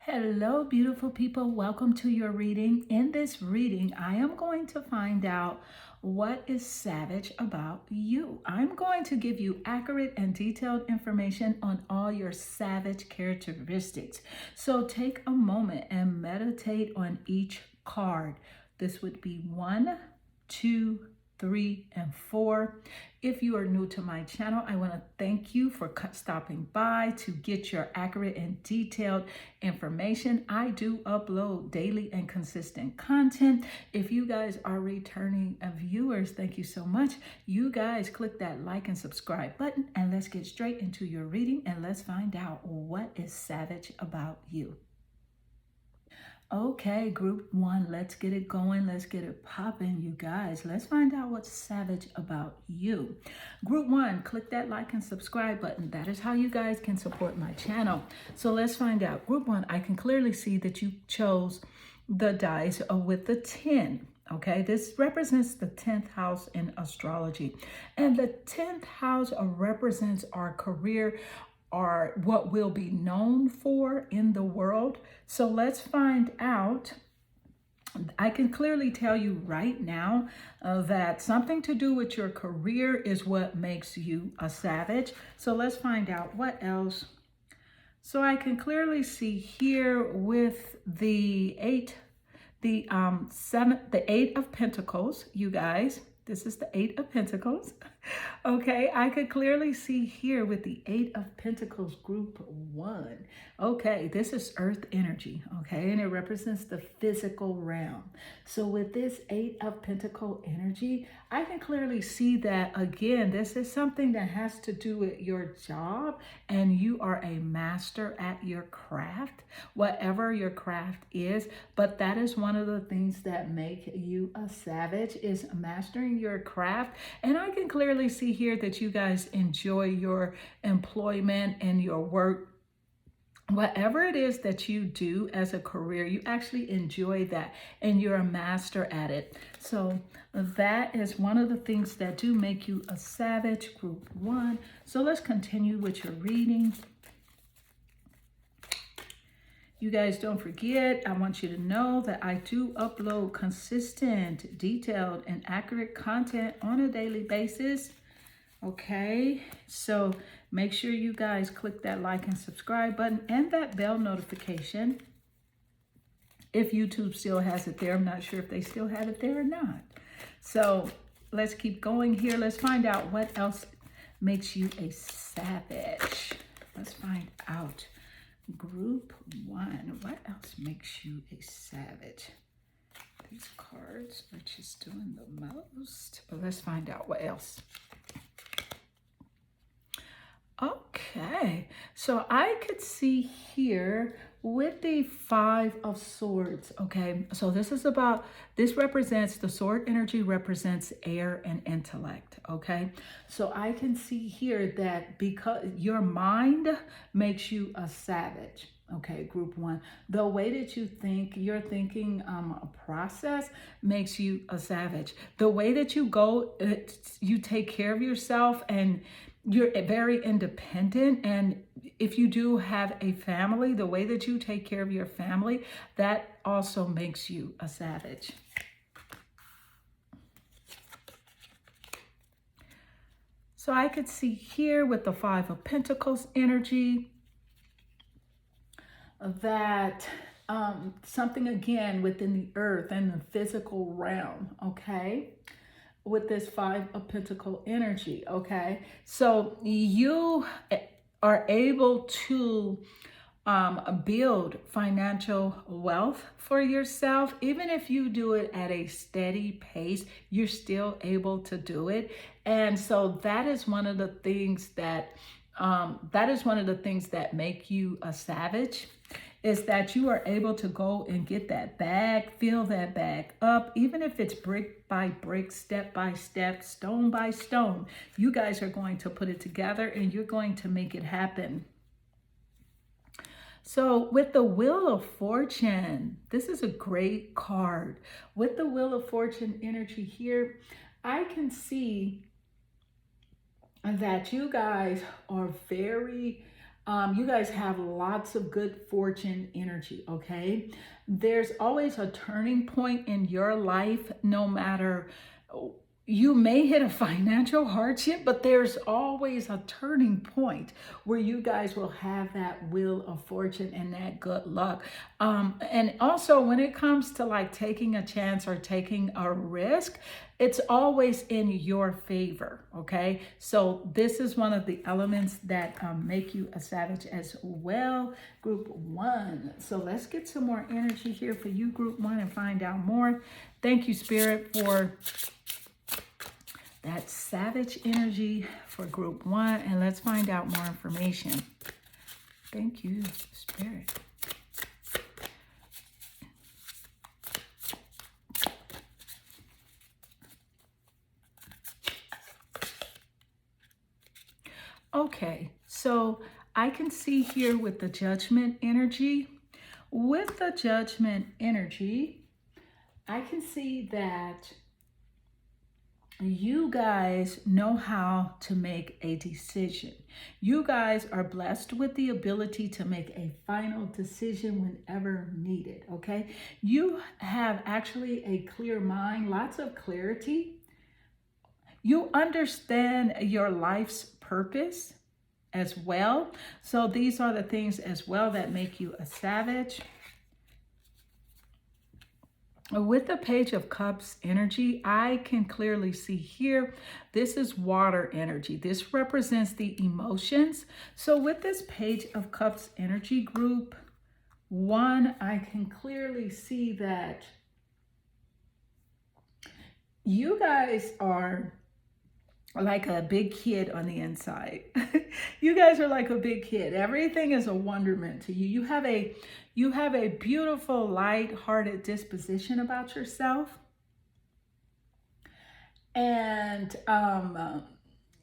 Hello, beautiful people. Welcome to your reading. In this reading, I am going to find out what is savage about you. I'm going to give you accurate and detailed information on all your savage characteristics. So take a moment and meditate on each card. This would be 1, 2, 3, and 4. If you are new to my channel, I want to thank you for stopping by to get your accurate and detailed information. I do upload daily and consistent content. If you guys are returning viewers, thank you so much. You guys click that like and subscribe button, and let's get straight into your reading and let's find out what is savage about you. Okay, group 1, let's get it going. Let's get it popping, you guys. Let's find out what's savage about you. Group 1, click that like and subscribe button. That is how you guys can support my channel. So let's find out. Group 1, I can clearly see that you chose the dice with the 10. Okay, this represents the 10th house in astrology. And the 10th house represents our career, are what we'll be known for in the world. So let's find out. I can clearly tell you right now that something to do with your career is what makes you a savage. So let's find out what else. So I can clearly see here with the 8, the 8 of Pentacles, you guys. This is the 8 of Pentacles. Okay, I could clearly see here with the 8 of Pentacles, group 1. Okay, this is earth energy, okay, and it represents the physical realm. So with this 8 of Pentacle energy, I can clearly see that, again, this is something that has to do with your job, and you are a master at your craft, whatever your craft is. But that is one of the things that make you a savage, is mastering your craft. And I can clearly see here that you guys enjoy your employment and your work. Whatever it is that you do as a career, you actually enjoy that and you're a master at it. So that is one of the things that do make you a savage, group 1. So let's continue with your reading. You guys don't forget, I want you to know that I do upload consistent, detailed, and accurate content on a daily basis. Okay, so make sure you guys click that like and subscribe button and that bell notification. If YouTube still has it there, I'm not sure if they still have it there or not. So let's keep going here. Let's find out what else makes you a savage. Let's find out. Group 1, what else makes you a savage? These cards are just doing the most. But let's find out what else. Okay, so I could see here with the 5 of Swords. Okay, so this represents, the sword energy represents air and intellect. Okay, so I can see here that because your mind makes you a savage. Okay, group 1, the way that you think, your thinking process makes you a savage. The way that you go, you take care of yourself, and you're very independent. And if you do have a family, the way that you take care of your family, that also makes you a savage. So I could see here with the 5 of Pentacles energy that something, again, within the earth and the physical realm, okay, with this 5 of Pentacle energy. Okay, so you are able to build financial wealth for yourself. Even if you do it at a steady pace, you're still able to do it. And so that is one of the things that make you a savage, is that you are able to go and get that bag, fill that bag up, even if it's brick by brick, step by step, stone by stone. You guys are going to put it together and you're going to make it happen. So with the Wheel of Fortune, this is a great card. With the Wheel of Fortune energy here, I can see that you guys are very You guys have lots of good fortune energy, okay? There's always a turning point in your life, no matter, you may hit a financial hardship, but there's always a turning point where you guys will have that wheel of fortune and that good luck. And also when it comes to like taking a chance or taking a risk, it's always in your favor, okay? So this is one of the elements that make you a savage as well, group one. So let's get some more energy here for you, group one, and find out more. Thank you, Spirit, for that savage energy for group one, and let's find out more information. Thank you, Spirit. Okay, so I can see here with the judgment energy, I can see that you guys know how to make a decision. You guys are blessed with the ability to make a final decision whenever needed, okay? You have actually a clear mind, lots of clarity. You understand your life's purpose as well. So these are the things as well that make you a savage. With the Page of Cups energy, I can clearly see here, this is water energy. This represents the emotions. So with this Page of Cups energy, group one, I can clearly see that you guys are like a big kid on the inside. You guys are like a big kid. Everything is a wonderment to you. You have a beautiful, light-hearted disposition about yourself. And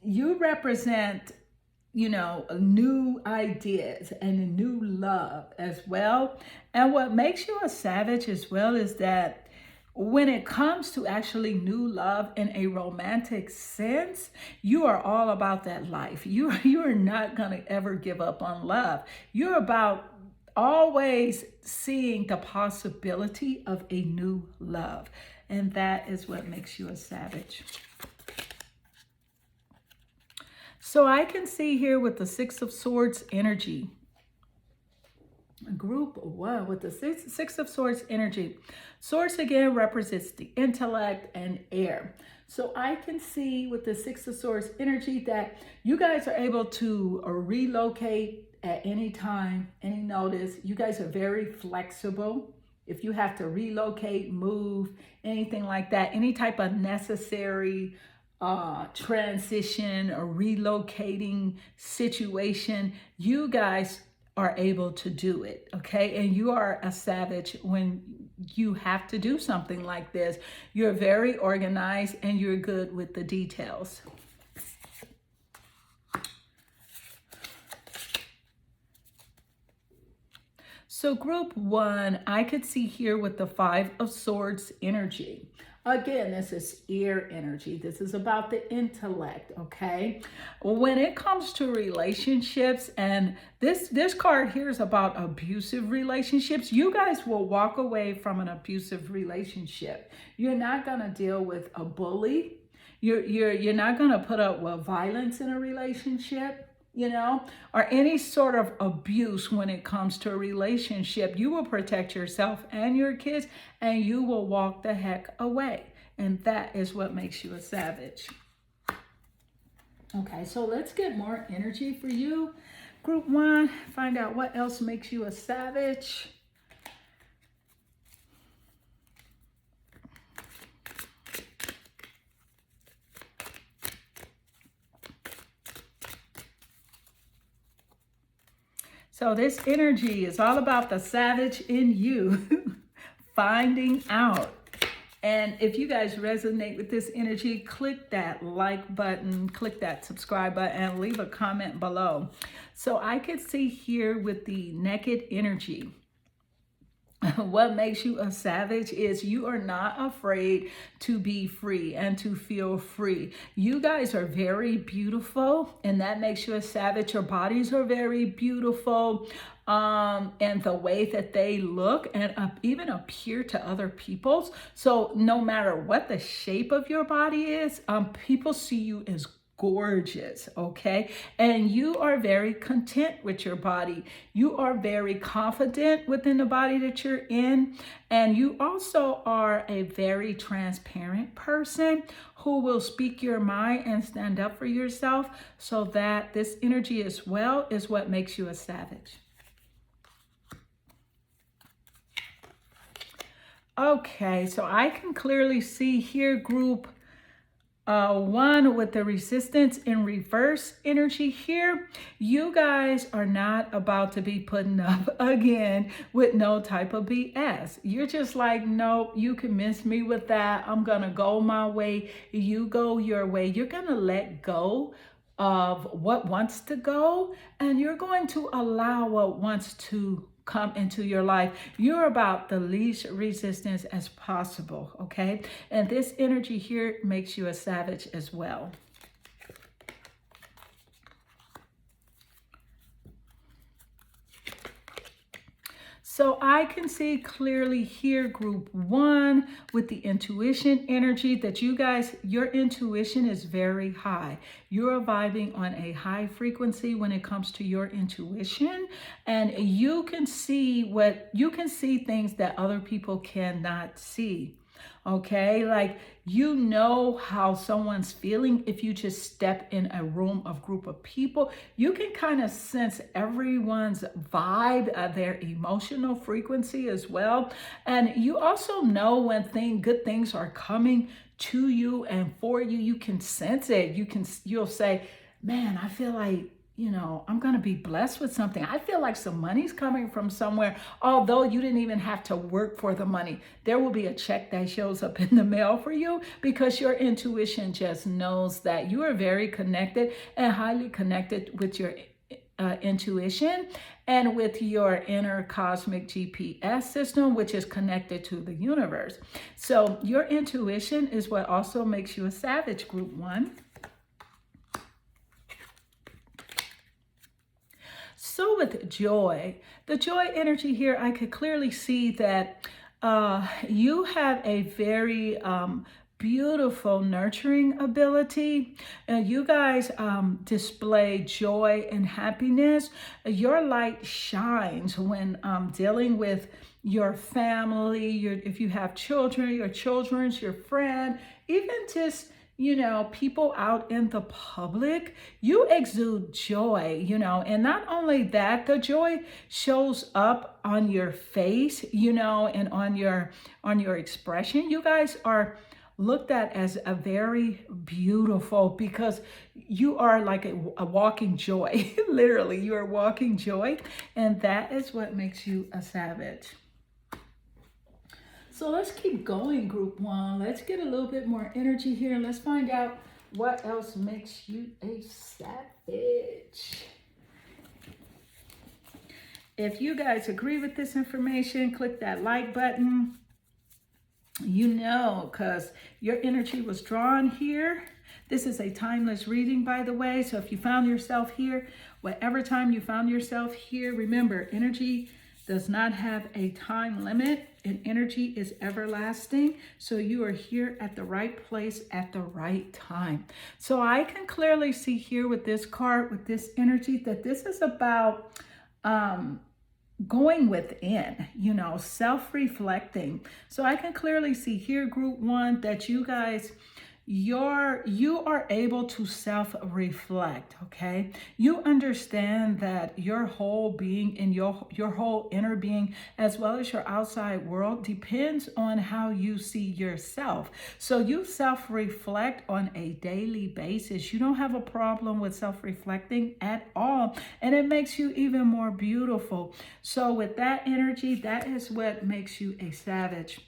you represent, you know, new ideas and a new love as well. And what makes you a savage as well is that when it comes to actually new love in a romantic sense, you are all about that life. You are not going to ever give up on love. You're about always seeing the possibility of a new love. And that is what makes you a savage. So I can see here with the Six of Swords energy, group one, with the Six of Swords energy. Swords again represents the intellect and air. So I can see with the Six of Swords energy that you guys are able to relocate at any time, any notice. You guys are very flexible. If you have to relocate, move, anything like that, any type of necessary transition or relocating situation, you guys are able to do it, okay? And you are a savage when you have to do something like this. You're very organized and you're good with the details. So group one, I could see here with the Five of Swords energy. Again, this is air energy. This is about the intellect, okay? When it comes to relationships, and this card here is about abusive relationships, you guys will walk away from an abusive relationship. You're not going to deal with a bully. You're not going to put up with violence in a relationship, you know, or any sort of abuse when it comes to a relationship. You will protect yourself and your kids, and you will walk the heck away. And that is what makes you a savage. Okay, so let's get more energy for you. Group one, find out what else makes you a savage. So this energy is all about the savage in you finding out. And if you guys resonate with this energy, click that like button, click that subscribe button, and leave a comment below. So I could see here with the naked energy. What makes you a savage is you are not afraid to be free and to feel free. You guys are very beautiful, and that makes you a savage. Your bodies are very beautiful. And the way that they look and even appear to other people. So no matter what the shape of your body is, people see you as gorgeous, okay? And you are very content with your body. You are very confident within the body that you're in. And you also are a very transparent person who will speak your mind and stand up for yourself. So that this energy as well is what makes you a savage. Okay, so I can clearly see here group 1 with the resistance in reverse energy here. You guys are not about to be putting up again with no type of BS. You're just like, nope, you can miss me with that. I'm going to go my way. You go your way. You're going to let go of what wants to go, and you're going to allow what wants to come into your life. You're about the least resistance as possible, okay? And this energy here makes you a savage as well. So I can see clearly here, group 1, with the intuition energy that you guys, your intuition is very high. You're vibing on a high frequency when it comes to your intuition, and you can see things that other people cannot see. Okay, like you know how someone's feeling if you just step in a room of group of people. You can kind of sense everyone's vibe, their emotional frequency as well. And you also know when good things are coming to you and for you. You can sense it. You'll say, man, I feel like, I'm going to be blessed with something. I feel like some money's coming from somewhere, although you didn't even have to work for the money. There will be a check that shows up in the mail for you because your intuition just knows that you are very connected and highly connected with your intuition and with your inner cosmic GPS system, which is connected to the universe. So your intuition is what also makes you a savage, group 1. So with joy, the joy energy here, I could clearly see that you have a very beautiful nurturing ability. You guys display joy and happiness. Your light shines when dealing with your family, if you have children, your friend, even just people out in the public. You exude joy, and not only that, the joy shows up on your face, and on your expression. You guys are looked at as a very beautiful because you are like a walking joy. Literally, you are walking joy, and that is what makes you a savage. So let's keep going, group 1. Let's get a little bit more energy here. Let's find out what else makes you a savage. If you guys agree with this information, click that like button. Because your energy was drawn here. This is a timeless reading, by the way. So if you found yourself here, whatever time you found yourself here, remember, energy does not have a time limit, and energy is everlasting. So you are here at the right place at the right time. So I can clearly see here with this card, with this energy, that this is about going within, self-reflecting. So I can clearly see here, group 1, that you guys, you are able to self-reflect, okay? You understand that your whole being and your whole inner being, as well as your outside world, depends on how you see yourself. So you self-reflect on a daily basis. You don't have a problem with self-reflecting at all, and it makes you even more beautiful. So with that energy, that is what makes you a savage.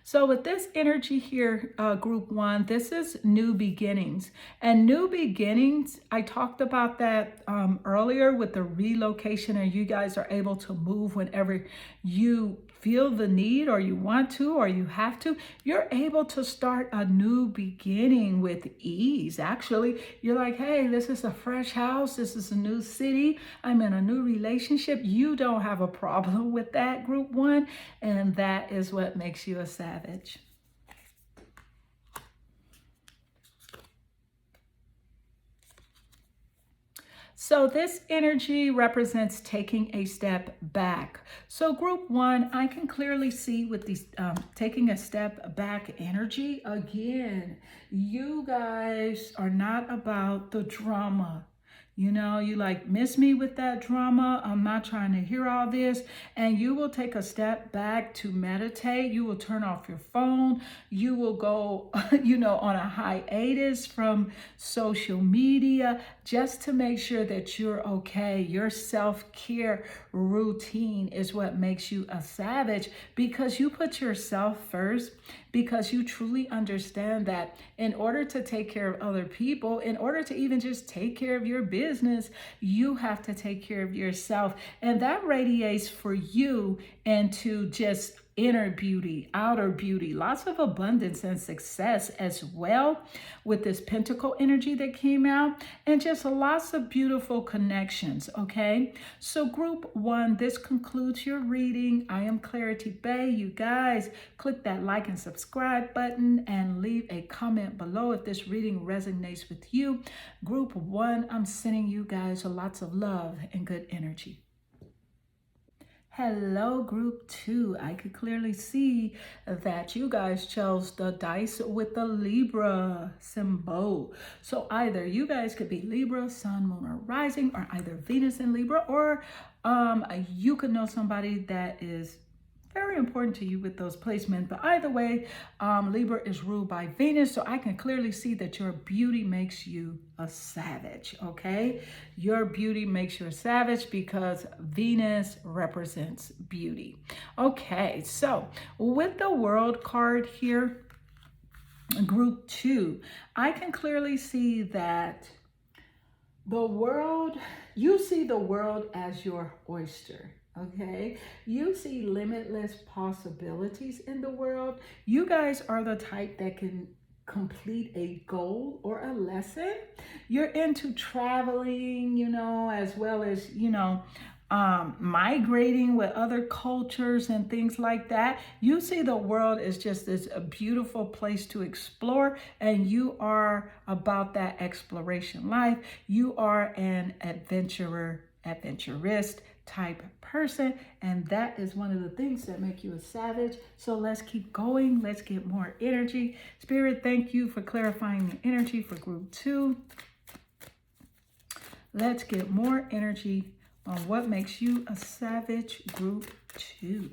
So with this energy here, group one, this is new beginnings. And new beginnings, I talked about that earlier with the relocation, and you guys are able to move whenever you feel the need or you want to or you have to. You're able to start a new beginning with ease. Actually, you're like, hey, this is a fresh house. This is a new city. I'm in a new relationship. You don't have a problem with that, group one. And that is what makes you a savage. So this energy represents taking a step back. So group one, I can clearly see with these taking a step back energy. Again, you guys are not about the drama. You know, you like, miss me with that drama. I'm not trying to hear all this. And you will take a step back to meditate. You will turn off your phone. You will go, you know, on a hiatus from social media just to make sure that you're okay. Your self-care routine is what makes you a savage, because you put yourself first, because you truly understand that in order to take care of other people, in order to even just take care of your business, you have to take care of yourself. And that radiates for you into just inner beauty, outer beauty, lots of abundance and success as well with this pentacle energy that came out, and just lots of beautiful connections. Okay, so group one, this concludes your reading. I am Clarity Bay. You guys click that like and subscribe button and leave a comment below if this reading resonates with you. Group one, I'm sending you guys lots of love and good energy. Hello, group two. I could clearly see that you guys chose the dice with the Libra symbol. So either you guys could be Libra, Sun, Moon, or Rising, or either Venus in Libra, or you could know somebody that is very important to you with those placements. But either way, Libra is ruled by Venus, so I can clearly see that your beauty makes you a savage. Okay, your beauty makes you a savage because Venus represents beauty. Okay, so with the World card here, group two, I can clearly see that the world, you see the world as your oyster. Okay, you see limitless possibilities in the world. You guys are the type that can complete a goal or a lesson. You're into traveling, you know, as well as, you know, migrating with other cultures and things like that. You see the world as just this a beautiful place to explore, and you are about that exploration life. You are an adventurer, adventurist type person, and that is one of the things that make you a savage. So let's keep going. Let's get more energy. Spirit, thank you for clarifying the energy for group two. Let's get more energy on what makes you a savage, group two.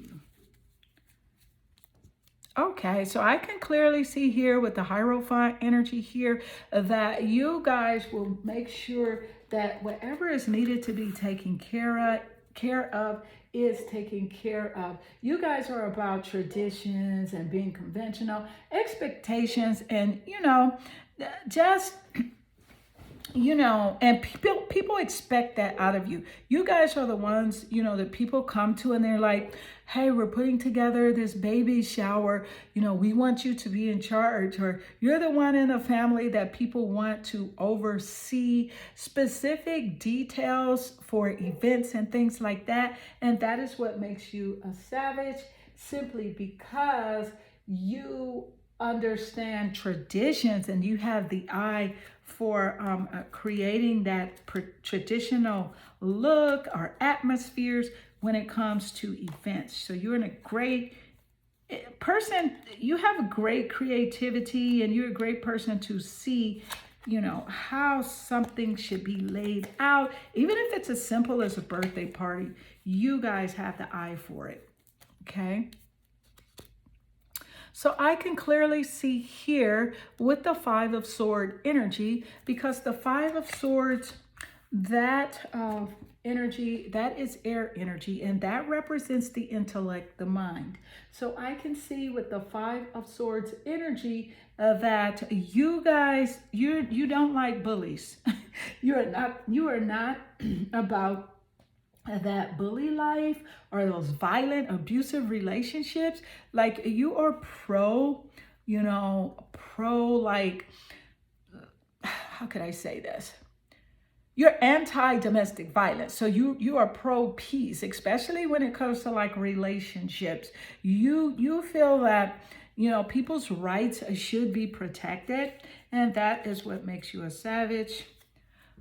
Okay, so I can clearly see here with the Hierophant energy here that you guys will make sure that whatever is needed to be taken care of is taken care of. You guys are about traditions and being conventional, expectations, and, you know, just, you know, and people expect that out of you. You guys are the ones, you know, that people come to and they're like, hey, we're putting together this baby shower. You know, we want you to be in charge. Or you're the one in the family that people want to oversee specific details for events and things like that. And that is what makes you a savage, simply because you understand traditions and you have the eye for creating that traditional look or atmospheres when it comes to events. So you're in a great person, you have a great creativity, and you're a great person to see, you know, how something should be laid out. Even if it's as simple as a birthday party, you guys have the eye for it. Okay. So I can clearly see here with the Five of Swords energy, because the Five of Swords, that energy, that is air energy, and that represents the intellect, the mind. So I can see with the Five of Swords energy that you guys, you don't like bullies. You are not about that bully life or those violent, abusive relationships. Like you are pro, like, how could I say this? You're anti-domestic violence. So you are pro-peace, especially when it comes to like relationships. You feel that, people's rights should be protected. And that is what makes you a savage.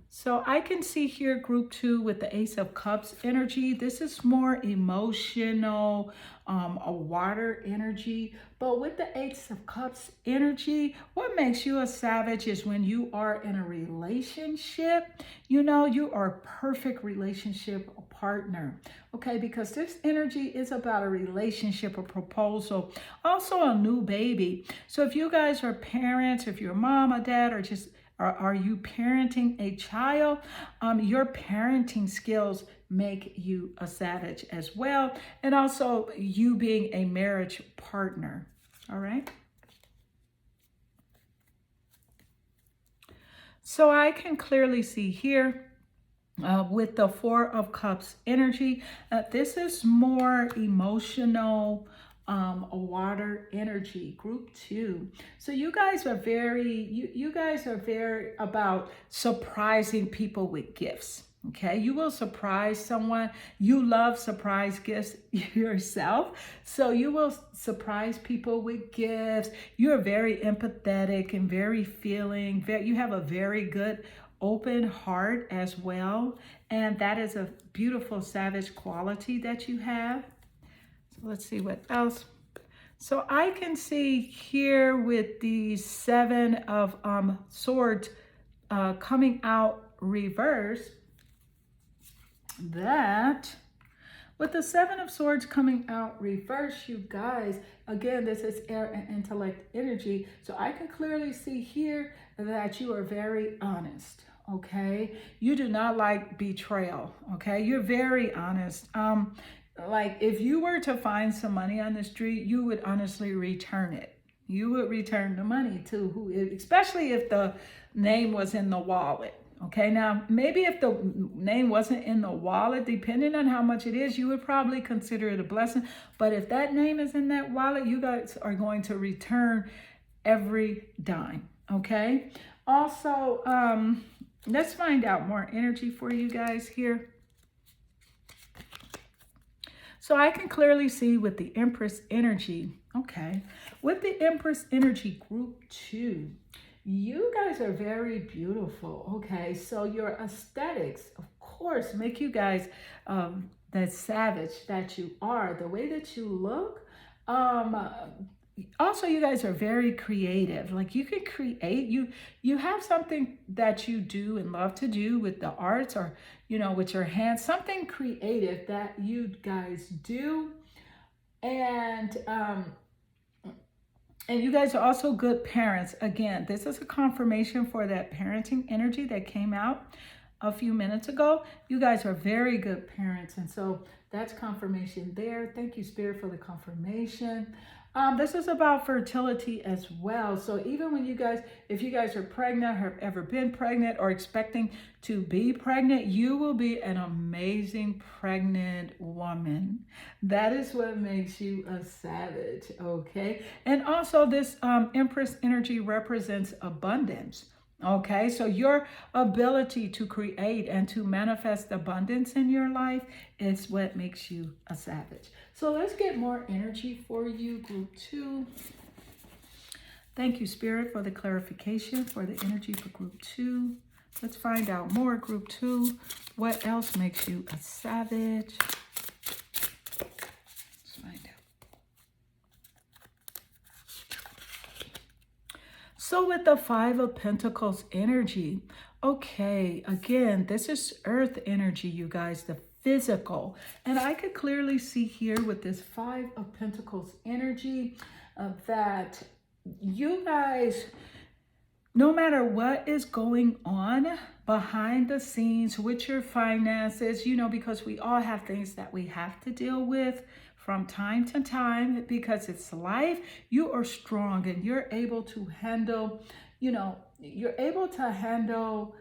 So I can see here group 2 with the Ace of Cups energy. This is more emotional, a water energy. But with the Ace of Cups energy, what makes you a savage is when you are in a relationship, you are a perfect relationship partner. Okay, because this energy is about a relationship, a proposal, also a new baby. So if you guys are parents, if you're a mom, a dad, or just are you parenting a child? Your parenting skills make you a savage as well. And also you being a marriage partner. All right. So I can clearly see here with the Four of Cups energy, this is more emotional, a water energy, group 2. So you guys are you guys are very about surprising people with gifts. Okay, you will surprise someone. You love surprise gifts yourself. So you will surprise people with gifts. You're very empathetic and very feeling. You have a very good open heart as well. And that is a beautiful savage quality that you have. So let's see what else. So I can see here with the Seven of Swords coming out reverse, that with the Seven of Swords coming out reverse, you guys, again, this is air and intellect energy. So I can clearly see here that you are very honest. Okay, you do not like betrayal. Okay, you're very honest. Like if you were to find some money on the street, you would honestly return it. You would return the money to who, especially if the name was in the wallet. Okay, now maybe if the name wasn't in the wallet, depending on how much it is, you would probably consider it a blessing. But if that name is in that wallet, you guys are going to return every dime. Okay, also, let's find out more energy for you guys here. So I can clearly see with the Empress energy, okay, with the Empress energy group 2, you guys are very beautiful, okay? So your aesthetics, of course, make you guys that savage that you are, the way that you look. Also, you guys are very creative. Like you can create, you have something that you do and love to do with the arts, or with your hands, something creative that you guys do. And you guys are also good parents. Again, this is a confirmation for that parenting energy that came out a few minutes ago. You guys are very good parents, and so that's confirmation there. Thank you, Spirit, for the confirmation. This is about fertility as well. So even when if you guys are pregnant, have ever been pregnant, or expecting to be pregnant, you will be an amazing pregnant woman. That is what makes you a savage, okay? And also this Empress energy represents abundance. Okay, so your ability to create and to manifest abundance in your life is what makes you a savage. So let's get more energy for you, group 2. Thank you, Spirit, for the clarification for the energy for group 2. Let's find out more, group 2. What else makes you a savage? Let's find out. So with the Five of Pentacles energy, okay, again, this is earth energy, you guys, the physical. And I could clearly see here with this Five of Pentacles energy that you guys, no matter what is going on behind the scenes with your finances, you know, because we all have things that we have to deal with from time to time because it's life, you are strong and you're able to handle, you know, you're able to handle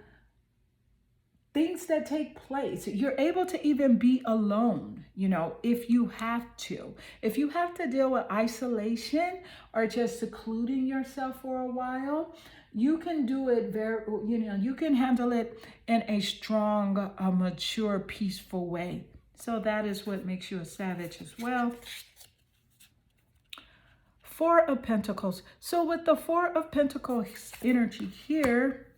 things that take place. You're able to even be alone, you know, if you have to. If you have to deal with isolation or just secluding yourself for a while, you can do it very, you know, you can handle it in a strong, mature, peaceful way. So that is what makes you a savage as well. Four of Pentacles. So with the Four of Pentacles energy here,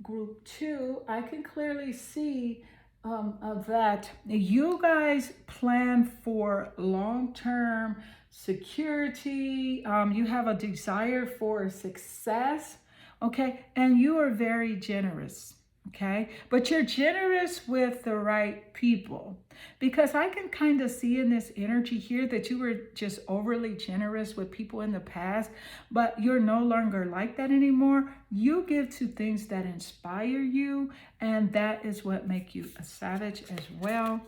Group 2, I can clearly see that you guys plan for long-term security. You have a desire for success, okay? And you are very generous, okay? But you're generous with the right people, because I can kind of see in this energy here that you were just overly generous with people in the past, but you're no longer like that anymore. You give to things that inspire you, and that is what makes you a savage as well.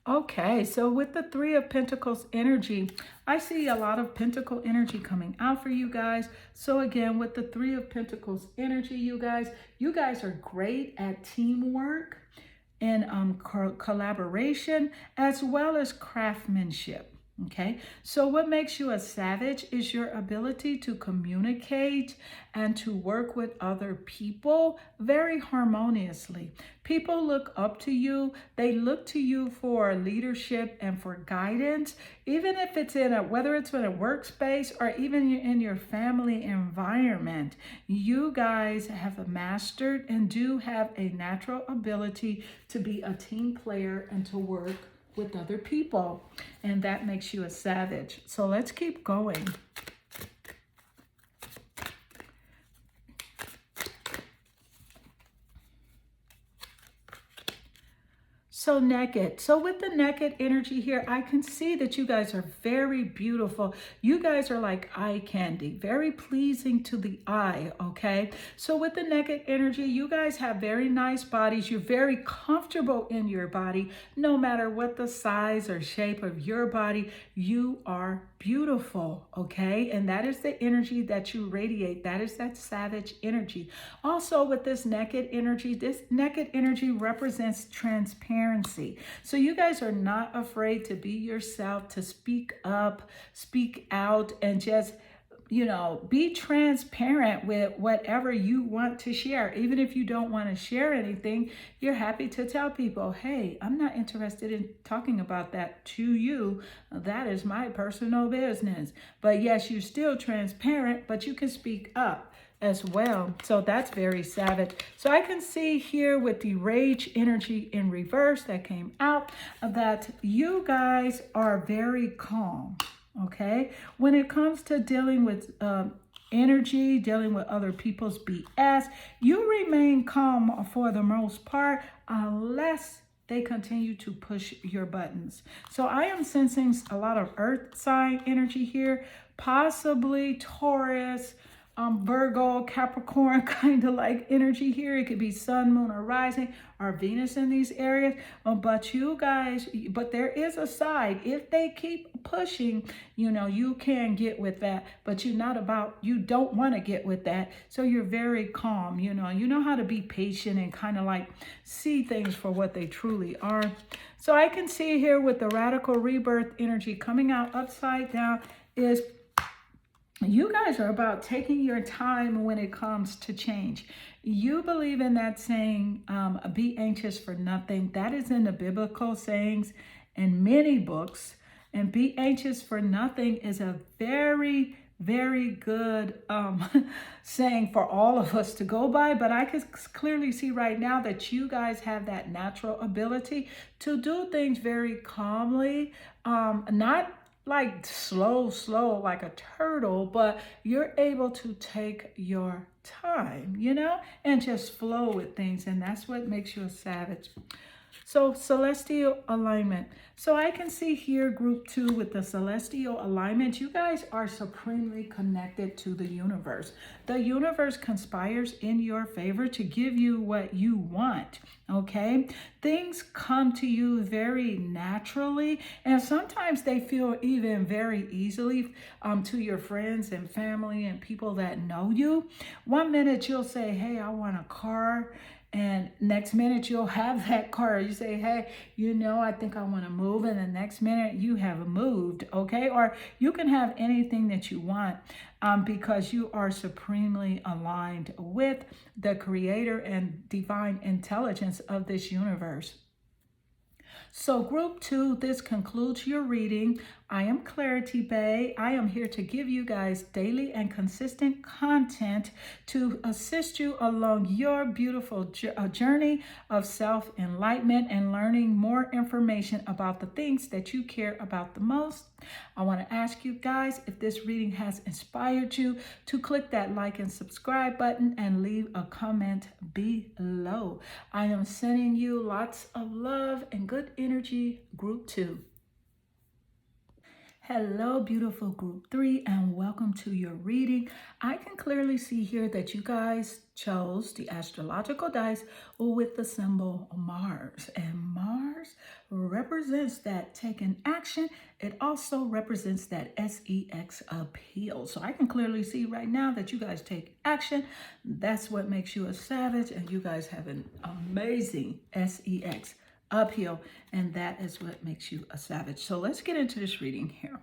Okay, so with the Three of Pentacles energy, I see a lot of Pentacle energy coming out for you guys. So again, with the Three of Pentacles energy, you guys are great at teamwork and collaboration as well as craftsmanship. Okay, so what makes you a savage is your ability to communicate and to work with other people very harmoniously. People look up to you. They look to you for leadership and for guidance, even if it's whether it's in a workspace or even in your family environment. You guys have mastered and do have a natural ability to be a team player and to work with other people, and that makes you a savage. So let's keep going. So naked. So with the naked energy here, I can see that you guys are very beautiful. You guys are like eye candy, very pleasing to the eye, okay? So with the naked energy, you guys have very nice bodies. You're very comfortable in your body. No matter what the size or shape of your body, you are beautiful, okay? And that is the energy that you radiate. That is that savage energy. Also with this naked energy represents transparency. So you guys are not afraid to be yourself, to speak up, speak out, and just, you know, be transparent with whatever you want to share. Even if you don't want to share anything, you're happy to tell people, hey, I'm not interested in talking about that to you. That is my personal business. But yes, you're still transparent, but you can speak up as well. So that's very savage. So I can see here with the rage energy in reverse that came out that you guys are very calm, okay? When it comes to dealing with energy, dealing with other people's BS, you remain calm for the most part unless they continue to push your buttons. So I am sensing a lot of earth sign energy here, possibly Taurus, Virgo, Capricorn kind of like energy here. It could be sun, moon, or rising, or Venus in these areas. But you guys, but there is a side. If they keep pushing, you know, you can get with that, but you don't want to get with that. So you're very calm, you know how to be patient and kind of like see things for what they truly are. So I can see here with the radical rebirth energy coming out upside down is you guys are about taking your time when it comes to change. You believe in that saying, be anxious for nothing. That is in the biblical sayings in many books. And be anxious for nothing is a very, very good saying for all of us to go by. But I can clearly see right now that you guys have that natural ability to do things very calmly, not like slow like a turtle, but you're able to take your time, you know, and just flow with things. And that's what makes you a savage. So celestial alignment. So I can see here group 2 with the celestial alignment. You guys are supremely connected to the universe. The universe conspires in your favor to give you what you want. Okay, things come to you very naturally, and sometimes they feel even very easily to your friends and family and people that know you. One minute you'll say, hey, I want a car, and next minute you'll have that car. You say, hey, I think I want to move, and the next minute you have moved. Okay, or you can have anything that you want because you are supremely aligned with the creator and divine intelligence of this universe. So group 2, this concludes your reading. I am Clarity Bay. I am here to give you guys daily and consistent content to assist you along your beautiful journey of self-enlightenment and learning more information about the things that you care about the most. I want to ask you guys, if this reading has inspired you, to click that like and subscribe button and leave a comment below. I am sending you lots of love and good energy, group 2. Hello, beautiful group 3, and welcome to your reading. I can clearly see here that you guys chose the astrological dice with the symbol Mars, and Mars represents that taking action. It also represents that sex appeal. So I can clearly see right now that you guys take action. That's what makes you a savage, and you guys have an amazing sex uphill, and that is what makes you a savage. So let's get into this reading here.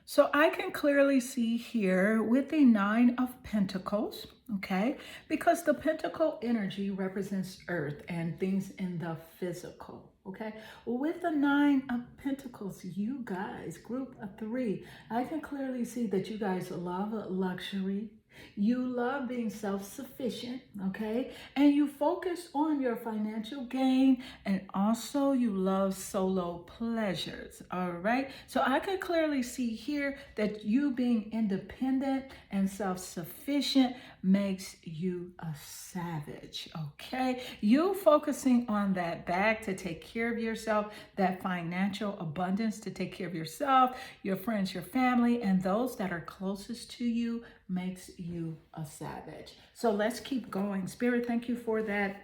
So I can clearly see here with the 9 of Pentacles, okay, because the Pentacle energy represents earth and things in the physical, okay. With the 9 of Pentacles, you guys, group 3, I can clearly see that you guys love luxury. You love being self-sufficient, okay? And you focus on your financial gain, and also you love solo pleasures, all right? So I can clearly see here that you being independent and self-sufficient makes you a savage, okay? You focusing on that bag to take care of yourself, that financial abundance to take care of yourself, your friends, your family, and those that are closest to you makes you a savage. So let's keep going. Spirit, thank you for that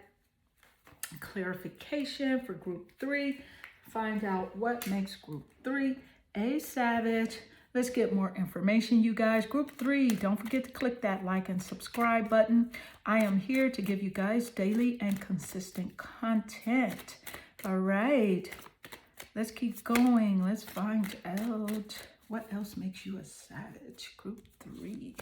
clarification for group 3. Find out what makes group 3 a savage. Let's get more information, you guys. Group 3, don't forget to click that like and subscribe button. I am here to give you guys daily and consistent content. All right, let's keep going. Let's find out what else makes you a savage. Group 3.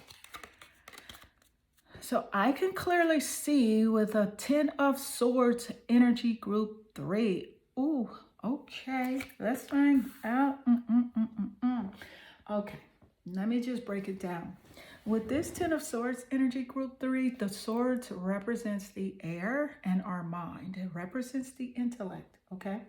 So I can clearly see with a 10 of Swords energy, group 3. Ooh, okay. Let's find out. Okay, let me just break it down. With this 10 of Swords energy, group 3, the swords represents the air and our mind. It represents the intellect, okay?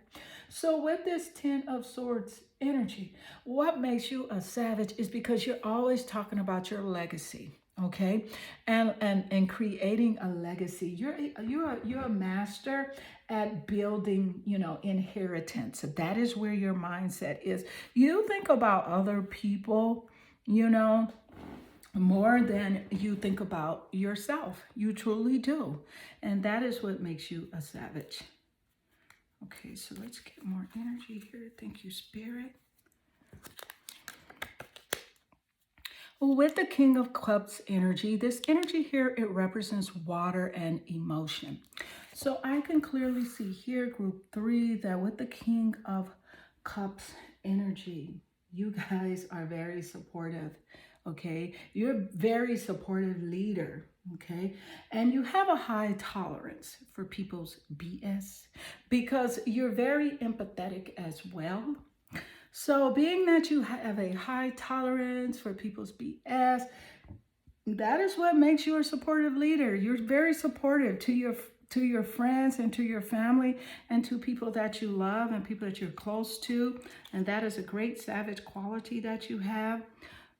So with this 10 of Swords energy, what makes you a savage is because you're always talking about your legacy, okay? And creating a legacy. You're a master at building, inheritance. That is where your mindset is. You think about other people, more than you think about yourself. You truly do. And that is what makes you a savage. Okay, so let's get more energy here. Thank you, Spirit. With the King of Cups energy, this energy here, it represents water and emotion. So I can clearly see here, group 3, that with the King of Cups energy, you guys are very supportive, okay? You're a very supportive leader, okay? And you have a high tolerance for people's BS because you're very empathetic as well. So being that you have a high tolerance for people's BS, that is what makes you a supportive leader. You're very supportive to your friends and to your family and to people that you love and people that you're close to. And that is a great savage quality that you have.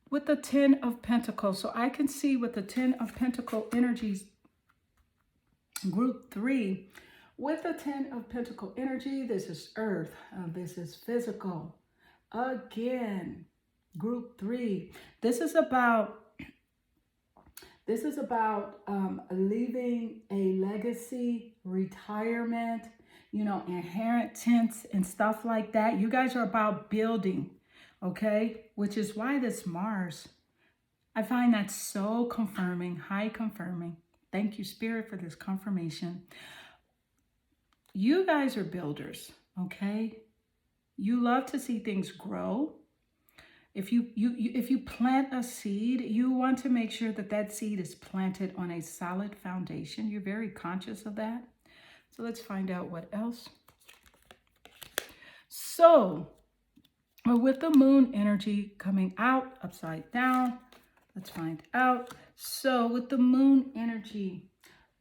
With the 10 of Pentacles, so I can see with the 10 of Pentacles energies, group 3, With the 10 of Pentacle energy, this is earth, this is physical. Again, group 3. This is about leaving a legacy, retirement, inheritance and stuff like that. You guys are about building, okay? Which is why this Mars, I find that so confirming, high confirming. Thank you, Spirit, for this confirmation. You guys are builders, okay? You love to see things grow. If you plant a seed, you want to make sure that that seed is planted on a solid foundation. You're very conscious of that. So let's find out what else. So with the moon energy coming out upside down, let's find out. So with the moon energy,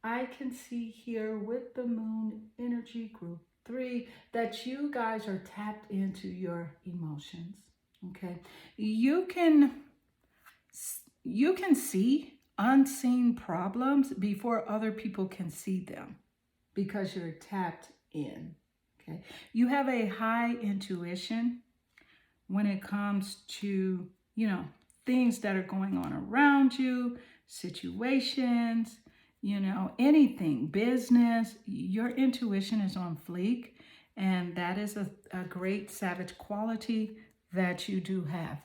I can see here with the moon energy group 3 that you guys are tapped into your emotions. Okay, you can see unseen problems before other people can see them because you're tapped in. Okay, you have a high intuition when it comes to, things that are going on around you, situations, anything, business. Your intuition is on fleek, and that is a great savage quality that you do have.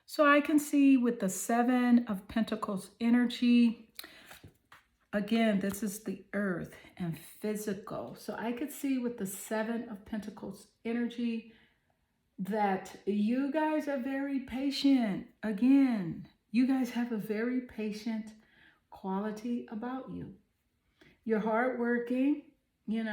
So I can see with the 7 of Pentacles energy, again, this is the earth and physical. So I could see with the 7 of Pentacles energy that you guys are very patient. Again, you guys have a very patient quality about you. You're hardworking, you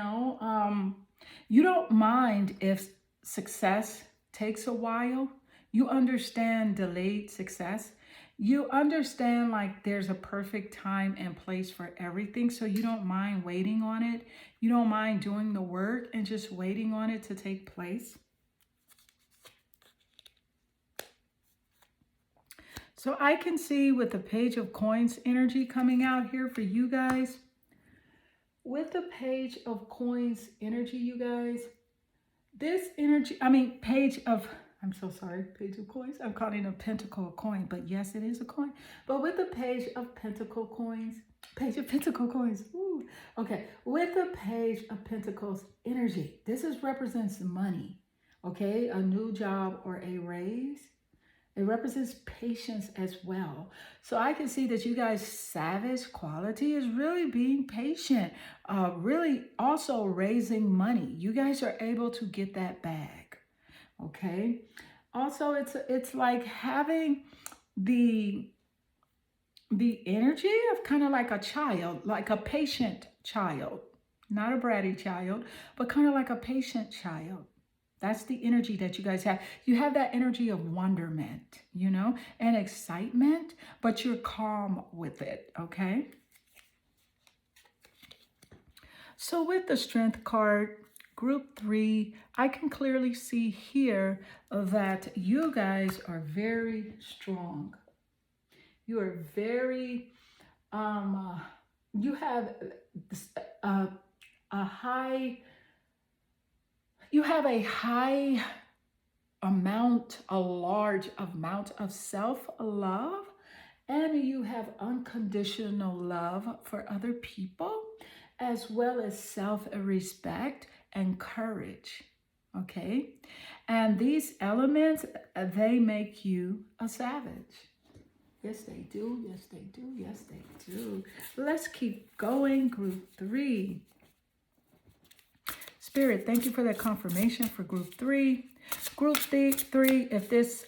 don't mind if success takes a while. You understand delayed success. You understand like there's a perfect time and place for everything. So you don't mind waiting on it. You don't mind doing the work and just waiting on it to take place. So I can see with the Page of Coins energy coming out here for you guys. With the Page of Coins energy, you guys, this energy, Page of Coins. I'm calling it a pentacle a coin, but yes, it is a coin. But with the Page of Pentacle coins, Page of Pentacle coins. Ooh. Okay, with the Page of Pentacles energy, this represents money, okay? A new job or a raise. It represents patience as well. So I can see that you guys' savage quality is really being patient, really also raising money. You guys are able to get that bag, okay? Also, it's like having the energy of kind of like a child, like a patient child, not a bratty child, but kind of like a patient child. That's the energy that you guys have. You have that energy of wonderment, and excitement, but you're calm with it, okay? So with the Strength card, group 3, I can clearly see here that you guys are very strong. You are very, you have a high amount, a large amount of self-love, and you have unconditional love for other people, as well as self-respect and courage, okay? And these elements, they make you a savage. Yes, they do. Yes, they do. Yes, they do. Let's keep going, group 3. Spirit, thank you for that confirmation for group 3. Group 3, if this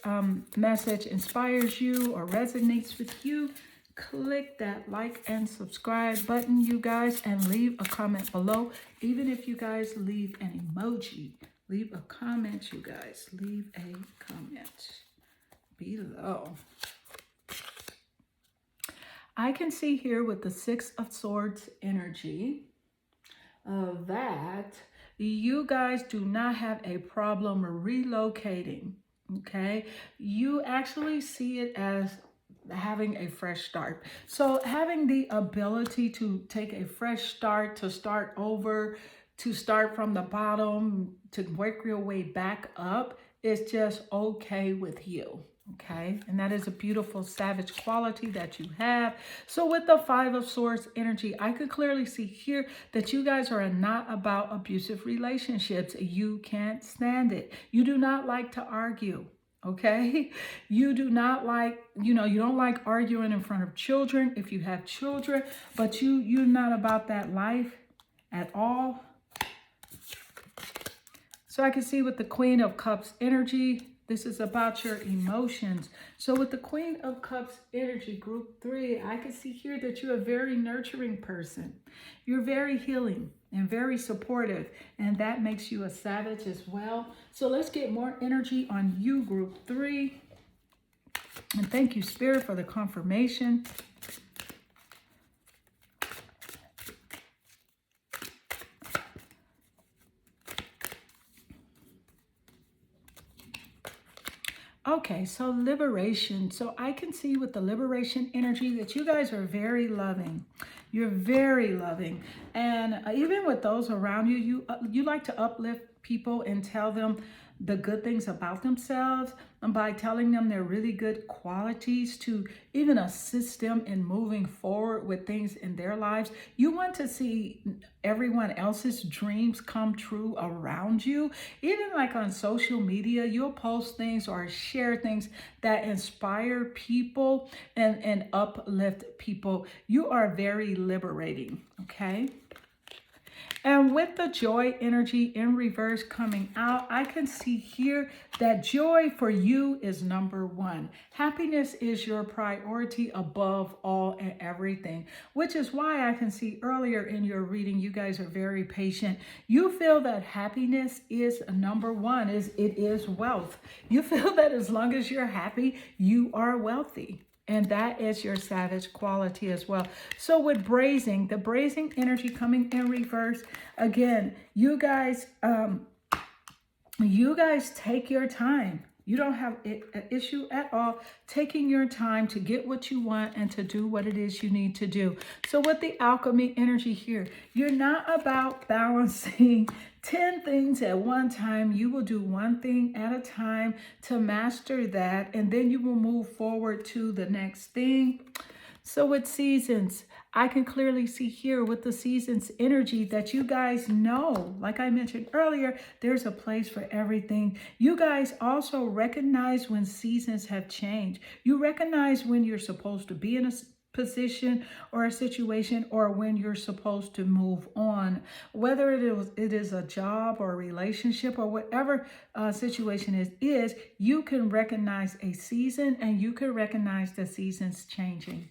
message inspires you or resonates with you, click that like and subscribe button, you guys, and leave a comment below. Even if you guys leave an emoji, leave a comment, you guys. Leave a comment below. I can see here with the 6 of Swords energy that you guys do not have a problem relocating, okay? You actually see it as having a fresh start. So having the ability to take a fresh start, to start over, to start from the bottom, to work your way back up is just okay with you. Okay, and that is a beautiful savage quality that you have. So with the Five of Swords energy, I could clearly see here that you guys are not about abusive relationships. You can't stand it. You do not like to argue. Okay, you do not like, you don't like arguing in front of children if you have children, but you're not about that life at all. So I can see with the Queen of Cups energy, this is about your emotions. So with the Queen of Cups energy, group 3, I can see here that you're a very nurturing person. You're very healing and very supportive, and that makes you a savage as well. So let's get more energy on you, group 3. And thank you, Spirit, for the confirmation. Okay, so liberation. So I can see with the liberation energy that you guys are very loving. You're very loving. And even with those around you, you like to uplift people and tell them the good things about themselves, and by telling them their really good qualities to even assist them in moving forward with things in their lives. You want to see everyone else's dreams come true around you. Even like on social media, you'll post things or share things that inspire people and uplift people. You are very liberating, okay? And with the joy energy in reverse coming out, I can see here that joy for you is number 1. Happiness is your priority above all and everything, which is why I can see earlier in your reading, you guys are very patient. You feel that happiness is number 1, it is wealth. You feel that as long as you're happy, you are wealthy. And that is your savage quality as well. So with brazen, the brazen energy coming in reverse, again, you guys take your time. You don't have an issue at all taking your time to get what you want and to do what it is you need to do. So with the alchemy energy here, you're not about balancing 10 things at one time. You will do one thing at a time to master that, and then you will move forward to the next thing. So with seasons, I can clearly see here with the seasons energy that you guys know, like I mentioned earlier, there's a place for everything. You guys also recognize when seasons have changed. You recognize when you're supposed to be in a position or a situation, or when you're supposed to move on, whether it is a job or a relationship or whatever situation it is, you can recognize a season and you can recognize the seasons changing.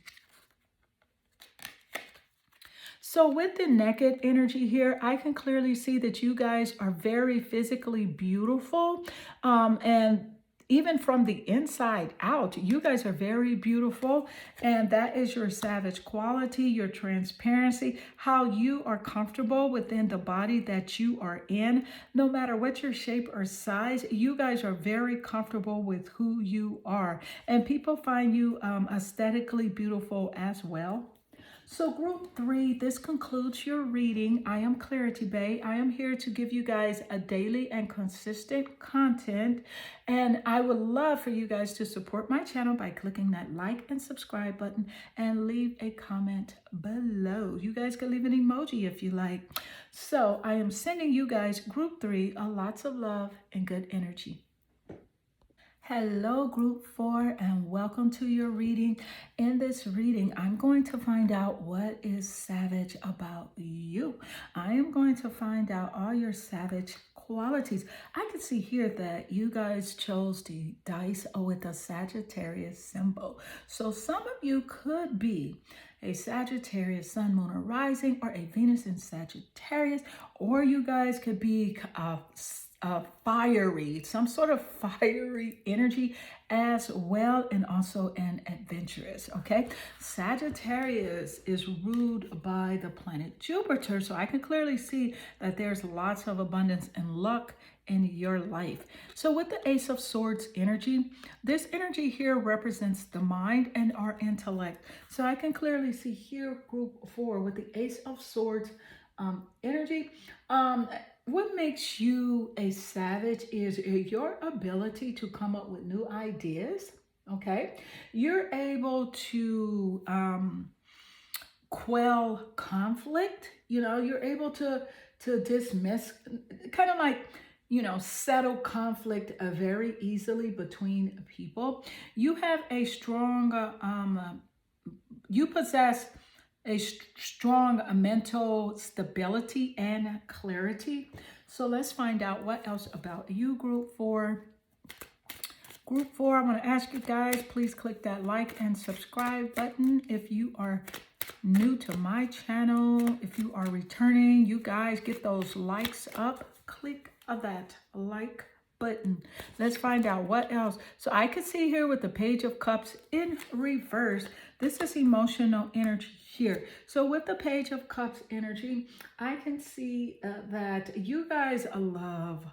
So with the naked energy here, I can clearly see that you guys are very physically beautiful, and even from the inside out, you guys are very beautiful. And that is your savage quality, your transparency, how you are comfortable within the body that you are in. No matter what your shape or size, you guys are very comfortable with who you are. And people find you aesthetically beautiful as well. So group 3, this concludes your reading. I am Clarity Bay. I am here to give you guys a daily and consistent content. And I would love for you guys to support my channel by clicking that like and subscribe button and leave a comment below. You guys can leave an emoji if you like. So I am sending you guys, group 3, lots of love and good energy. Hello, group 4, and welcome to your reading. In this reading, I'm going to find out what is savage about you. I am going to find out all your savage qualities. I can see here that you guys chose the dice with a Sagittarius symbol. So some of you could be a Sagittarius sun, moon, or rising, or a Venus in Sagittarius, or you guys could be fiery, some sort of fiery energy as well, and also an adventurous. Okay, Sagittarius is ruled by the planet Jupiter, so I can clearly see that there's lots of abundance and luck in your life. So with the Ace of Swords energy, this energy here represents the mind and our intellect. So I can clearly see here, group 4, with the Ace of Swords energy. What makes you a savage is your ability to come up with new ideas. Okay, you're able to quell conflict. You're able to dismiss, kind of like, settle conflict very easily between people. You have a strong you possess a strong mental stability and clarity. So let's find out what else about you, group 4. Group 4, I'm going to ask you guys, please click that like and subscribe button if you are new to my channel. If you are returning, you guys get those likes up. Click that like button. Let's find out what else. So I can see here with the Page of Cups in reverse, this is emotional energy here. So with the Page of Cups energy, I can see that you guys love,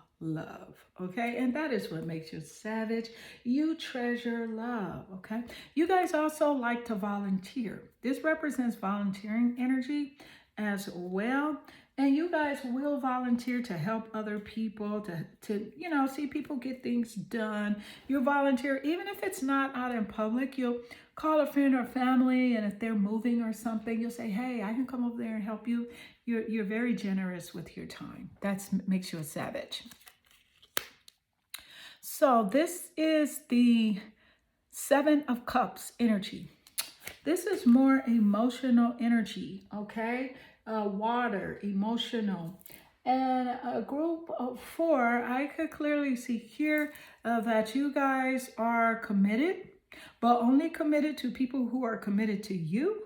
okay? And that is what makes you savage. You treasure love, okay? You guys also like to volunteer. This represents volunteering energy as well. And you guys will volunteer to help other people, to see people get things done. You volunteer, even if it's not out in public. You'll call a friend or family, and if they're moving or something, you'll say, hey, I can come over there and help you. You're very generous with your time. That makes you a savage. So this is the 7 of Cups energy. This is more emotional energy, okay? Water, emotional. And group 4, I could clearly see here that you guys are committed, but only committed to people who are committed to you.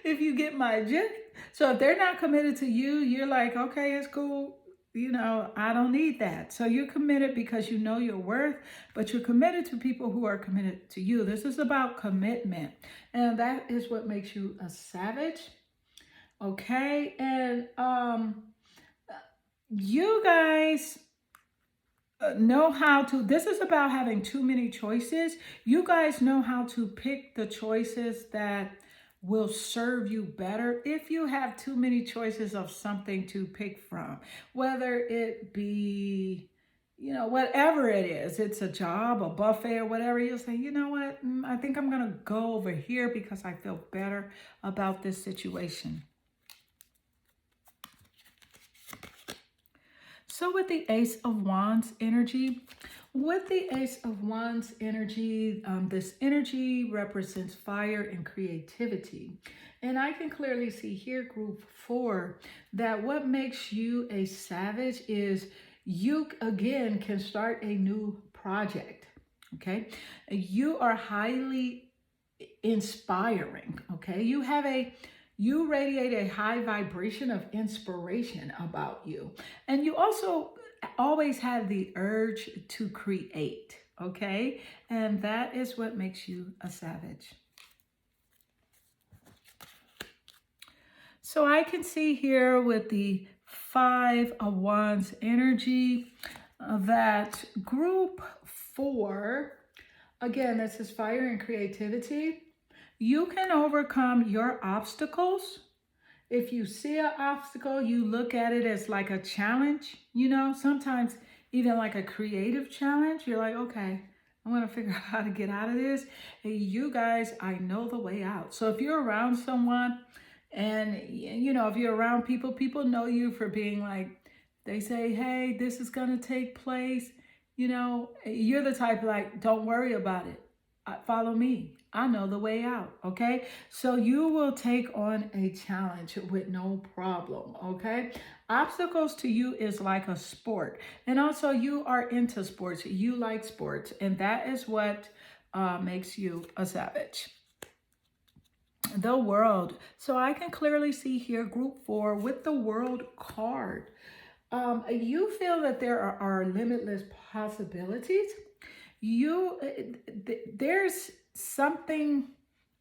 If you get my gist. So if they're not committed to you, you're like, okay, it's cool. I don't need that. So you're committed because you know your worth, but you're committed to people who are committed to you. This is about commitment. And that is what makes you a savage. Okay. And you guys know how to, this is about having too many choices. You guys know how to pick the choices that will serve you better. If you have too many choices of something to pick from, whether it be, whatever it is, it's a job, a buffet, or whatever, you'll say, you know what, I think I'm going to go over here because I feel better about this situation. So with the Ace of Wands energy, this energy represents fire and creativity. And I can clearly see here, group 4, that what makes you a savage is you, again, can start a new project, okay? You are highly inspiring, okay? You radiate a high vibration of inspiration about you. And you also always have the urge to create, okay? And that is what makes you a savage. So I can see here with the 5 of Wands energy that group 4, again, this is fire and creativity. You can overcome your obstacles. If you see an obstacle, you look at it as like a challenge, sometimes even like a creative challenge. You're like, okay, I'm going to figure out how to get out of this. Hey, you guys, I know the way out. So if you're around someone and, if you're around people, people know you for being like, they say, hey, this is going to take place. You're the type like, don't worry about it. Follow me. I know the way out, okay? So you will take on a challenge with no problem, okay? Obstacles to you is like a sport. And also you are into sports. You like sports. And that is what makes you a savage. The World. So I can clearly see here, group 4, with the World card. You feel that there are limitless possibilities. There's something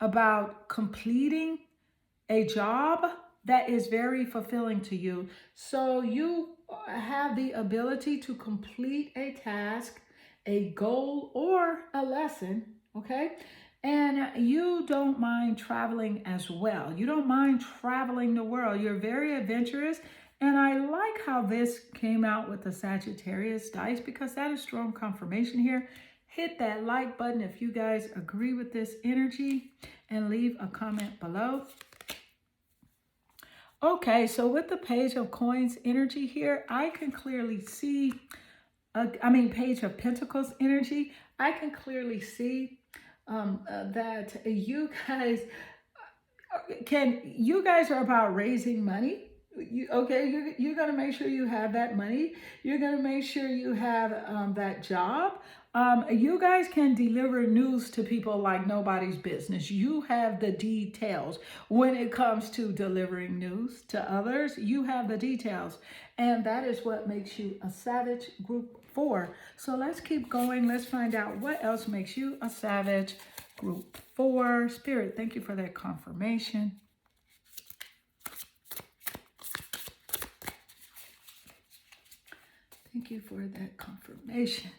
about completing a job that is very fulfilling to you. So you have the ability to complete a task, a goal, or a lesson, okay? And you don't mind traveling as well. You don't mind traveling the world. You're very adventurous. And I like how this came out with the Sagittarius dice because that is strong confirmation here. Hit that like button if you guys agree with this energy and leave a comment below. Okay, so with the Page of Coins energy here, I can clearly see, Page of Pentacles energy, I can clearly see that you guys are about raising money. You're going to make sure you have that money. You're going to make sure you have that job. You guys can deliver news to people like nobody's business. You have the details when it comes to delivering news to others. You have the details, and that is what makes you a Savage Group 4. So let's keep going. Let's find out what else makes you a Savage Group 4. Spirit, thank you for that confirmation. Thank you for that confirmation.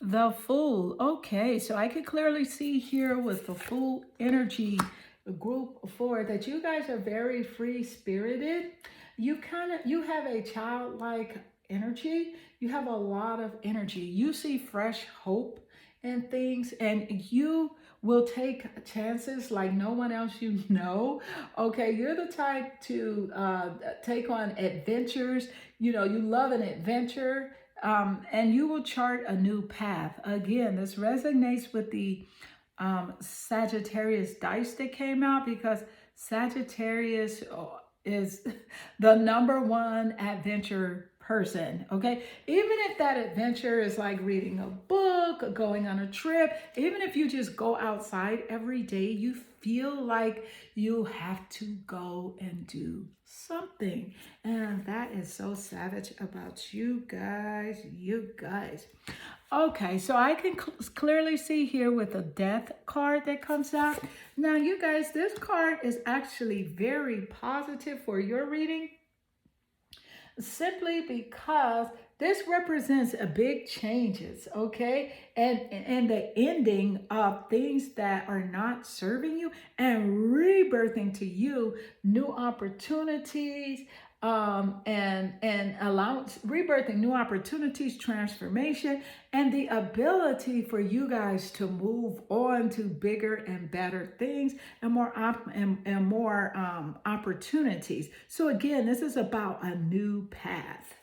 The Fool. Okay, so I could clearly see here with the Fool energy, Group 4, that you guys are very free-spirited. You have a childlike energy. You have a lot of energy. You see fresh hope and things, and you will take chances like no one else you know. Okay, you're the type to take on adventures. You know, you love an adventure, and you will chart a new path. Again, this resonates with the Sagittarius dice that came out because Sagittarius is the #1 adventure person, okay? Even if that adventure is like reading a book, going on a trip, even if you just go outside every day, you feel like you have to go and do something. And that is so savage about you guys, Okay, so I can clearly see here with the Death card that comes out. Now, you guys, this card is actually very positive for your reading, simply because this represents a big changes, okay? And the ending of things that are not serving you and rebirthing to you new opportunities, and allowance, rebirthing new opportunities, transformation, and the ability for you guys to move on to bigger and better things and more opportunities. So again, this is about a new path.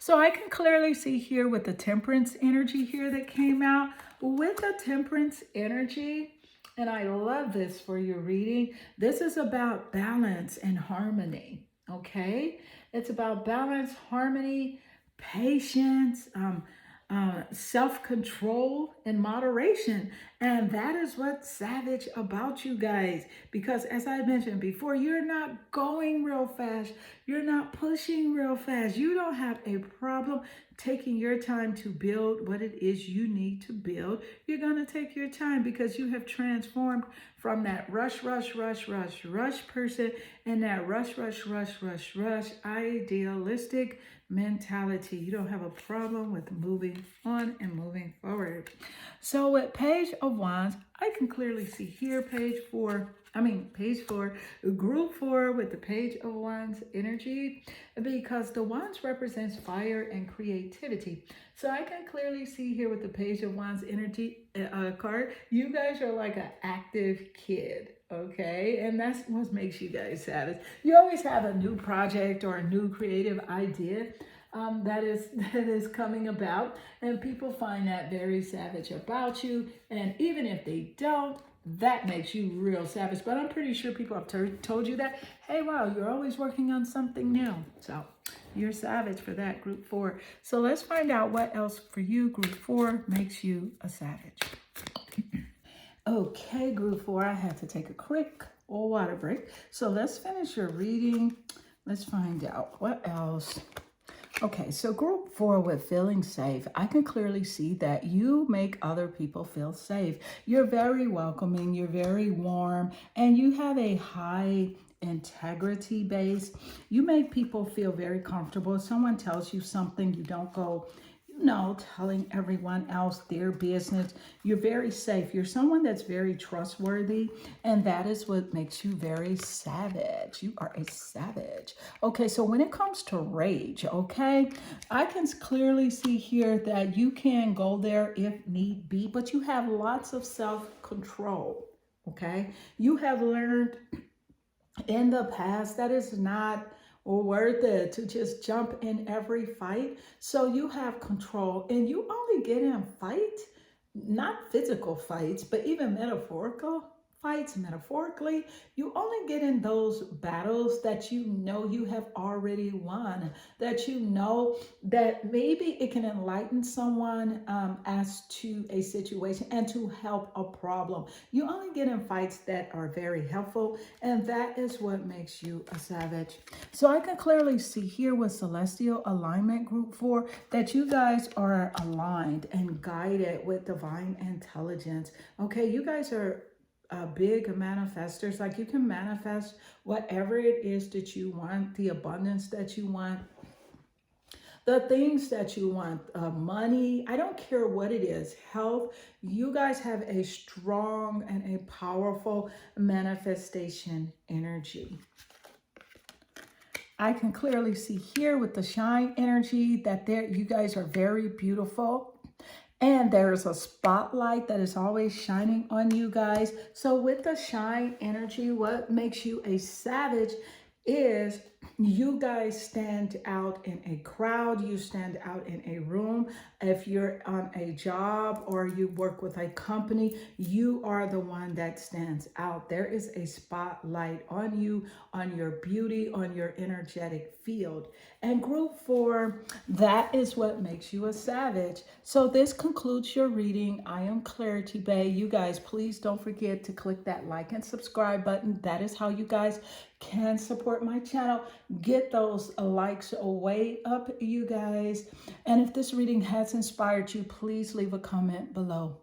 So I can clearly see here with the Temperance energy here that came out. With the Temperance energy, and I love this for your reading, this is about balance and harmony, okay? It's about balance, harmony, patience, self-control, and moderation. And that is what's savage about you guys. Because as I mentioned before, you're not going real fast. You're not pushing real fast. You don't have a problem taking your time to build what it is you need to build. You're going to take your time because you have transformed from that rush person and that rush idealistic mentality. You don't have a problem with moving on and moving forward. So with Page of Wands, I can clearly see here page 4, Group 4 with the Page of Wands energy, because the Wands represents fire and creativity. So I can clearly see here with the Page of Wands energy card, you guys are like an active kid. Okay, and that's what makes you guys savage. You always have a new project or a new creative idea that is coming about, and people find that very savage about you. And even if they don't, that makes you real savage. But I'm pretty sure people have told you that. Hey, wow, you're always working on something new. So you're savage for that, Group 4. So let's find out what else for you, Group 4, makes you a savage. Okay, Group 4, I had to take a quick water break. So let's finish your reading. Let's find out what else Okay, so group 4 with feeling safe, I can clearly see that you make other people feel safe. You're very welcoming, you're very warm, and you have a high integrity base. You make people feel very comfortable. If someone tells you something, you don't go, telling everyone else their business. You're very safe. You're someone that's very trustworthy, and that is what makes you very savage. You are a savage. Okay, so when it comes to rage, okay, I can clearly see here that you can go there if need be, but you have lots of self-control. Okay, you have learned in the past that is not worth it to just jump in every fight. So you have control and you only get in fights, not physical fights, but even metaphorical fights, metaphorically, you only get in those battles that you know you have already won, that you know that maybe it can enlighten someone as to a situation and to help a problem. You only get in fights that are very helpful, and that is what makes you a savage. So I can clearly see here with Celestial Alignment Group 4 that you guys are aligned and guided with divine intelligence. Okay, you guys are big manifestors. Like you can manifest whatever it is that you want, the abundance that you want, the things that you want, money, I don't care what it is, health. You guys have a strong and a powerful manifestation energy. I can clearly see here with the shine energy that you guys are very beautiful. And there's a spotlight that is always shining on you guys. So with the shine energy, what makes you a savage is you guys stand out in a crowd, you stand out in a room. If you're on a job or you work with a company, you are the one that stands out. There is a spotlight on you, on your beauty, on your energetic field. And group 4, that is what makes you a savage. So this concludes your reading. I am Clarity Bay. You guys, please don't forget to click that like and subscribe button. That is how you guys can support my channel. Get those likes way up, you guys. And if this reading has inspired you, please leave a comment below.